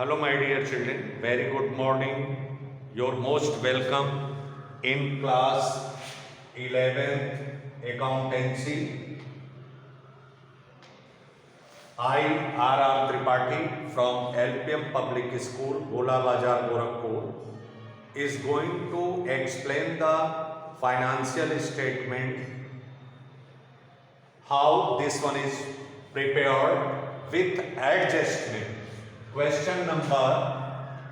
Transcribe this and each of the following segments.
Hello, my dear children. Very good morning. You're most welcome in class 11th Accountancy. I, R.R. Tripathi from LPM Public School, Gola Bazar, Gorakhpur, is going to explain the financial statement, how this one is prepared with adjustment. Question number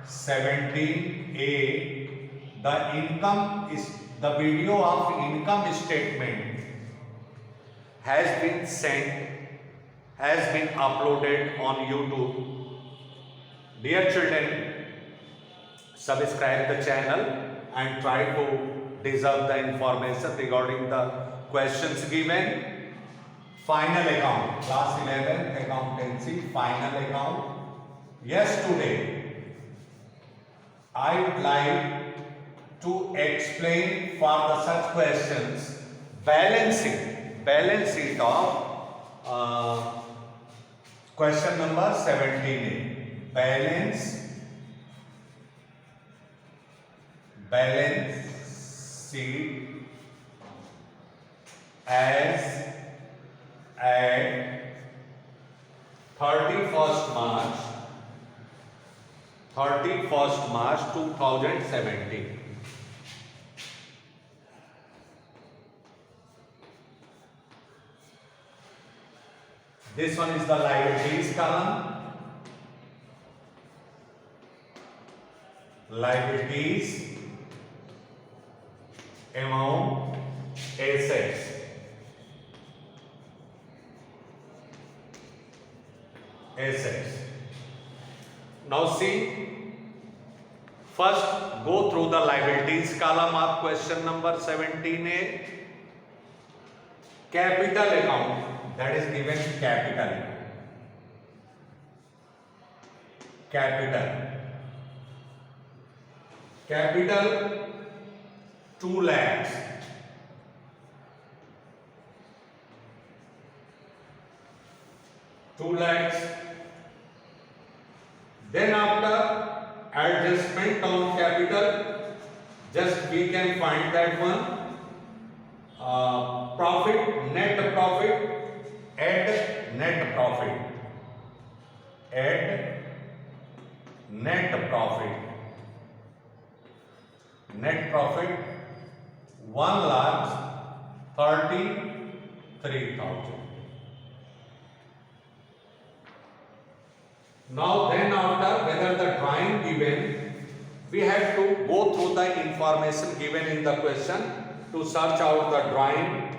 17A. The video of income statement has been uploaded on YouTube. Dear children, subscribe the channel and try to deserve the information regarding the questions given. Final account, class 11 accountancy, final account. Yesterday, I would like to explain for the such questions balance sheet of question number 17A. Balance sheet as at 31st March 2017. This one is the liabilities column. Liabilities, amount, assets. Now see, first go through the liabilities column of question number 17A. Capital account, that is given capital. 2 lakhs. Then after adjustment on capital, just we can find that one. Profit, net profit, add net profit. Net profit 1,33,000. Now then after, whether the drawing given, we have to go through the information given in the question to search out the drawing.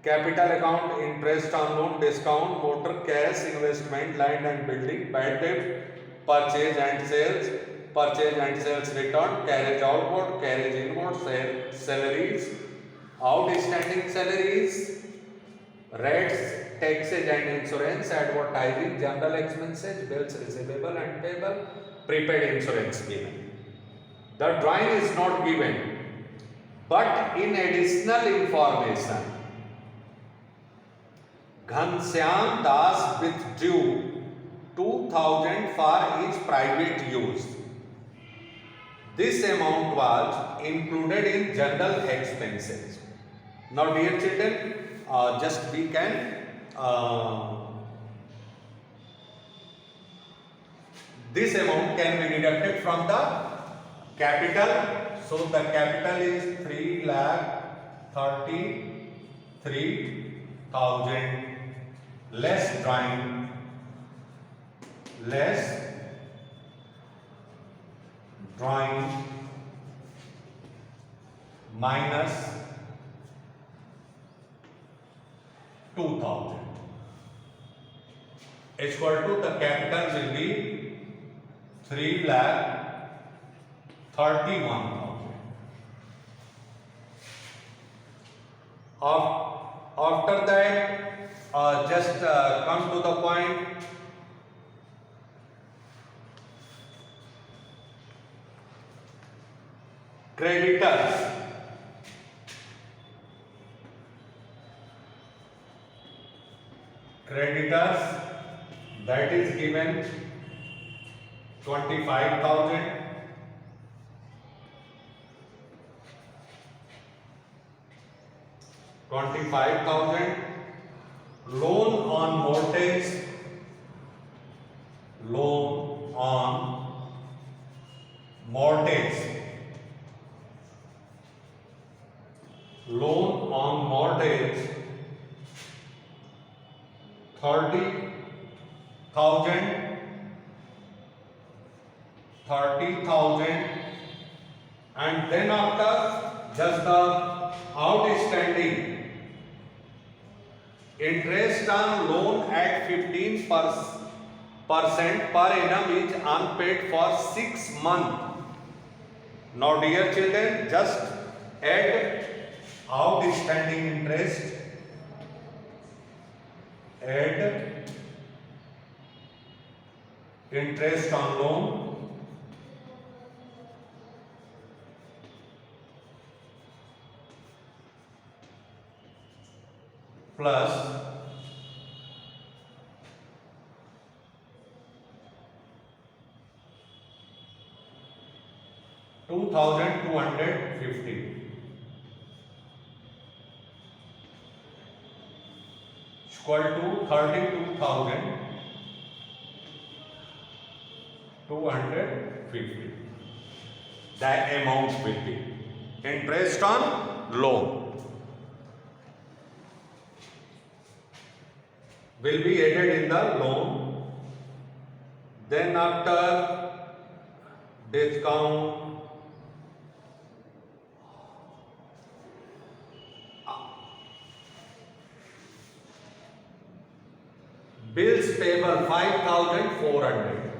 Capital account, interest on loan, discount, motor, cash, investment, land and building, bad debt, purchase and sales return, carriage outward, carriage inward, salaries, outstanding salaries, rates, taxes and insurance, advertising, general expenses, bills receivable and payable, prepaid insurance given. The drawing is not given, but in additional information, Ghanshyam Das withdrew 2,000 for his private use. This amount was included in general expenses. Now dear children, just we can this amount can be deducted from the capital. So the capital is 3,33,000 less drawing, minus 2,000 is equal to the capital will be 3,31,000. After that, just come to the point. Creditors. That is given 25,000, 25,000. Loan on mortgage, loan on mortgage, loan on mortgage, 30,000, 30,000, and then after just the outstanding interest on loan at 15% per annum is unpaid for 6 months. Now dear children, just add outstanding interest, add interest on loan plus 2,250 equal to 32,250. The amount will be interest on loan will be added in the loan. Then after discount, bills payable 5,400,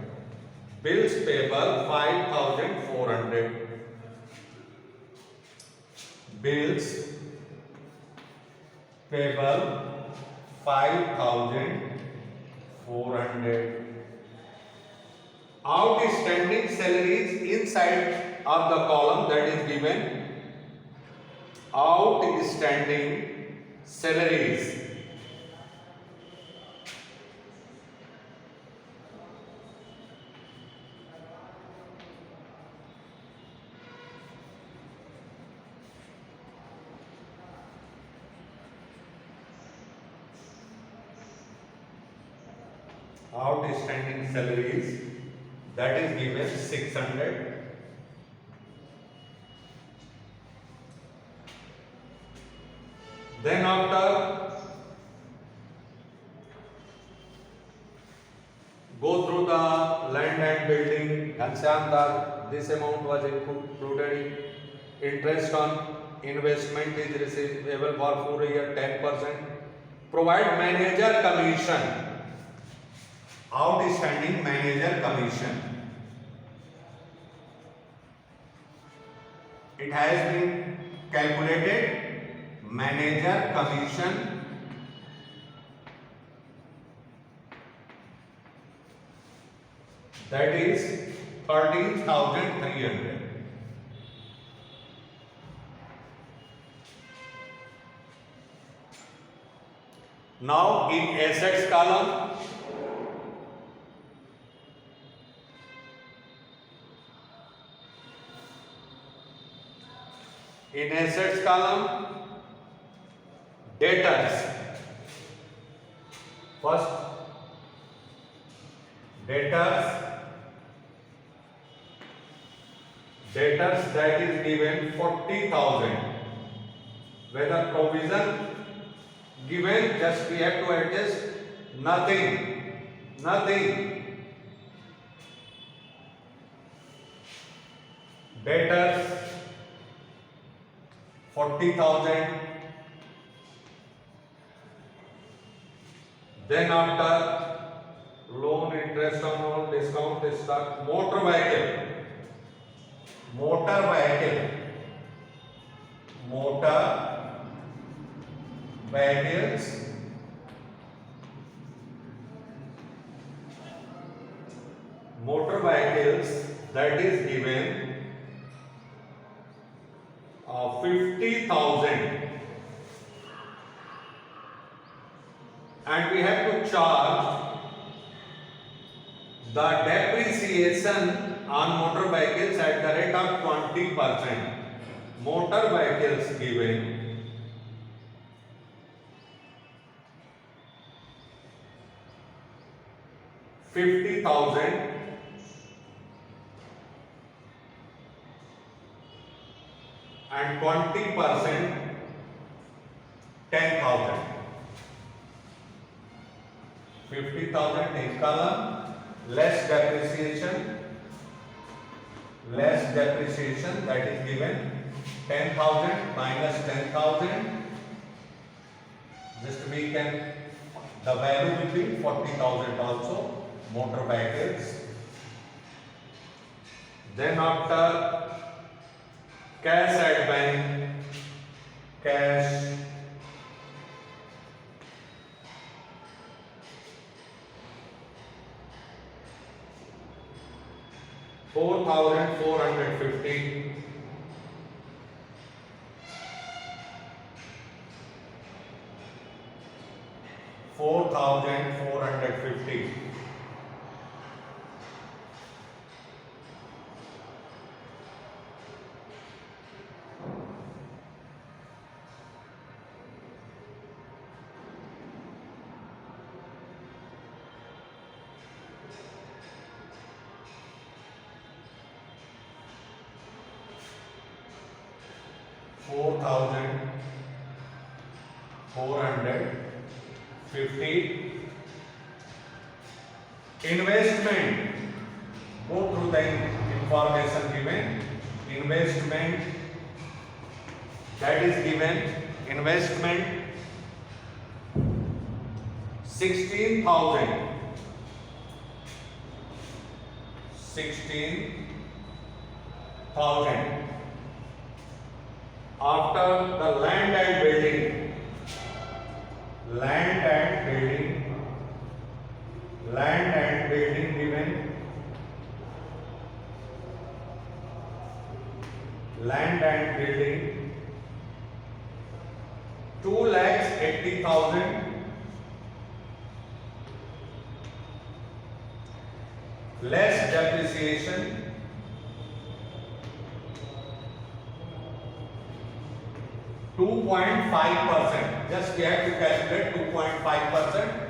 bills payable 5,400, bills payable 5,400. Outstanding salaries inside of the column that is given. Outstanding salaries. Outstanding salaries, that is given 600. Then after go through the land and building, Ghanshyam Dar, this amount was included in interest on investment is receivable for 4 years 10%. Provide manager commission. Outstanding manager commission. It has been calculated. Manager commission that is 13,300. Now in assets column, in assets column, debtors. First, debtors that is given 40,000. Whether provision given, just we have to adjust nothing. Debtors 40,000. Then after loan, interest on loan, discount, motor vehicles, motor vehicles, that is given 50,000, and we have to charge The depreciation on motor vehicles at the rate of 20%. Motor vehicles given 50,000 and 20% 10,000. 50,000 in column, less depreciation that is given 10,000 minus 10,000, just we can, the value will be 40,000 also, motor vehicles. Then after cash at bank, cash, $4,450. $4,450. $4,450. Investment, go through the information given. Investment that is given, investment 16,000. 16,000. After the land and building given, land and building 2,80,000 less depreciation 2.5%. Just we have to calculate 2.5%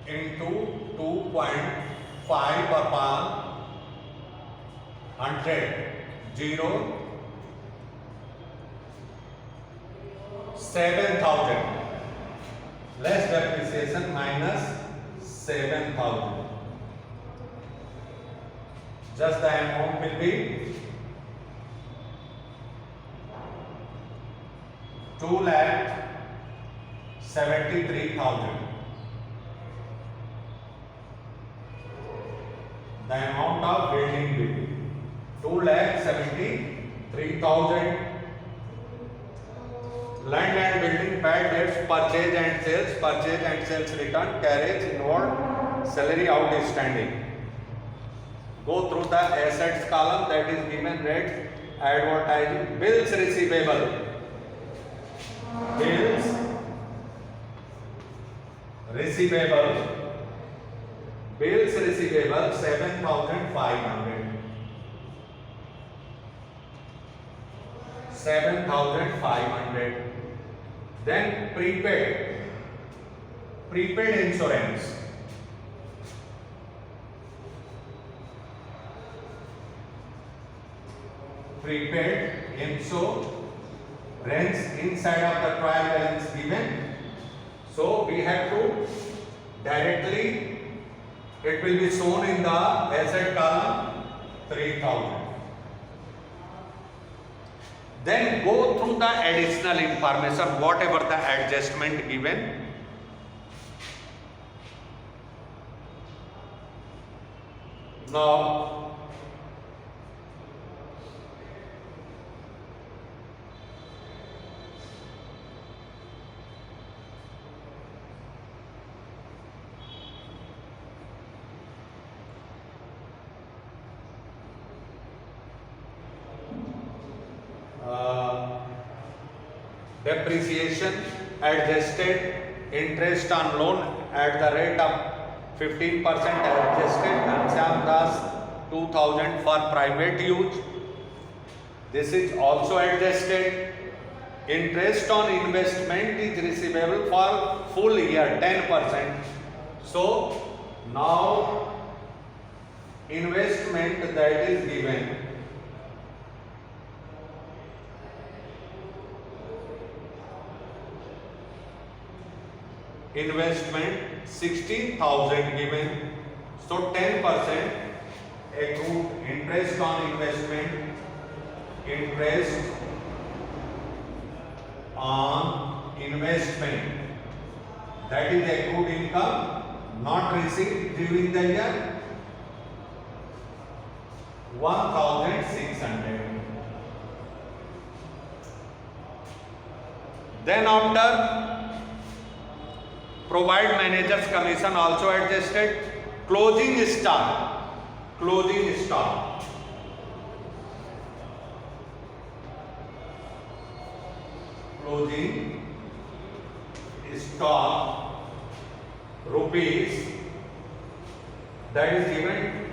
into 2.5 upon 100, 7,000 less depreciation minus 7,000. Just the amount will be 2,73,000. The amount of building will be 2,73,000. Land and building, bad debts, purchase and sales return, carriage inward, salary outstanding. Go through the assets column, that is given rates, advertising, bills receivable. Bills receivable 7,500. 7,500. Then prepaid insurance. Prepaid insurance inside of the trial balance given. So we have to directly, it will be shown in the asset column 3,000. Then go through the additional information, whatever the adjustment given. Now depreciation adjusted interest on loan at the rate of 15% adjusted. Ghanshyam Das 2000 for private use. This is also adjusted. Interest on investment is receivable for full year 10%. So now investment that is given investment 16,000 given, so 10% accrued interest on investment, interest on investment, that is accrued income not received during the year 1,600. Then after provide manager's commission also adjusted. Closing stock, closing stock, closing stock rupees, that is given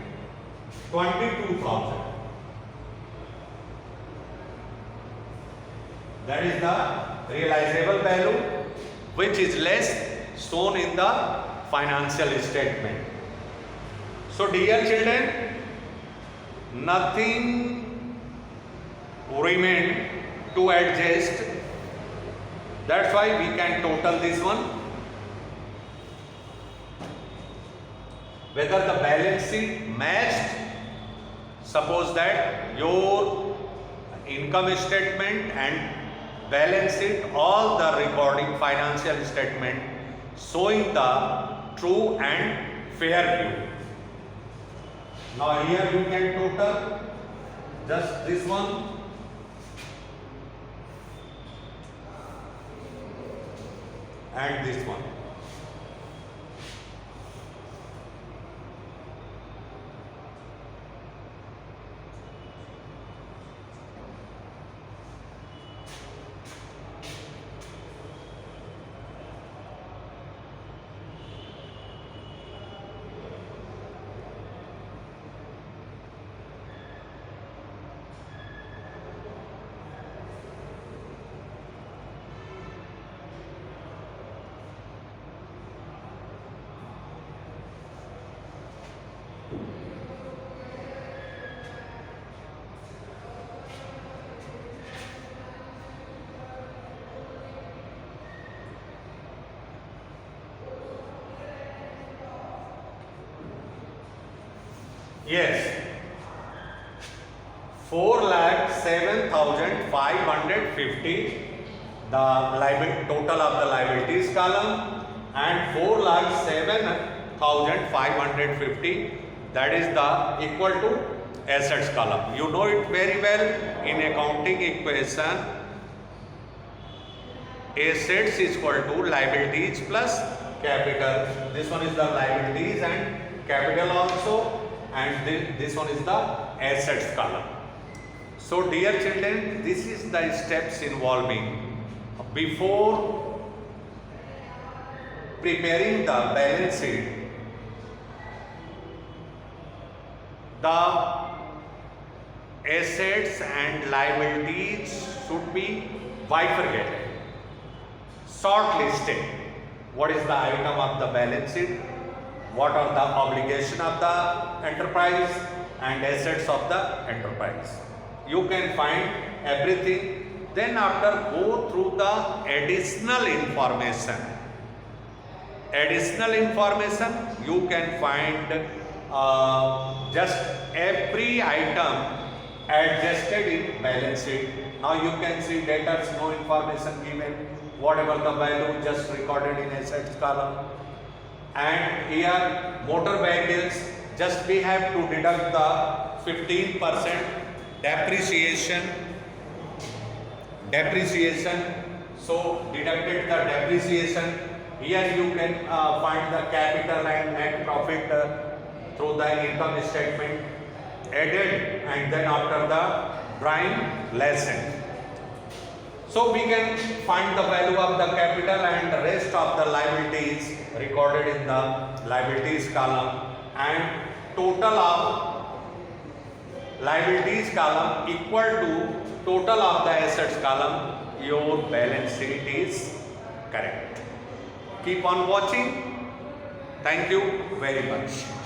22,000. That is the realizable value which is less shown in the financial statement. So dear children, nothing remained to adjust. That's why we can total this one. Whether the balance sheet matched, suppose that your income statement and balance sheet, all the recording financial statement showing the true and fair view. Now here you can total just this one and this one. Yes, 4,07,550 the total of the liabilities column, and 4,07,550 that is the equal to assets column. You know it very well in accounting equation. Assets is equal to liabilities plus capital. This one is the liabilities and capital also, and this one is the assets column. So dear children, this is the steps involving before preparing the balance sheet. The assets and liabilities should be bifurcated, shortlisted. What is the item of the balance sheet? What are the obligation of the enterprise and assets of the enterprise? You can find everything. Then after go through the additional information. Additional information you can find just every item adjusted in balance sheet. Now you can see debtors, no information given. Whatever the value just recorded in assets column. And here motor vehicles, just we have to deduct the 15% depreciation. So deducted the depreciation. Here you can find the capital and net profit through the income statement added, and then after the drawing lesson. So we can find the value of the capital and the rest of the liabilities recorded in the liabilities column, and total of liabilities column equal to total of the assets column. Your balance sheet is correct. Keep on watching. Thank you very much.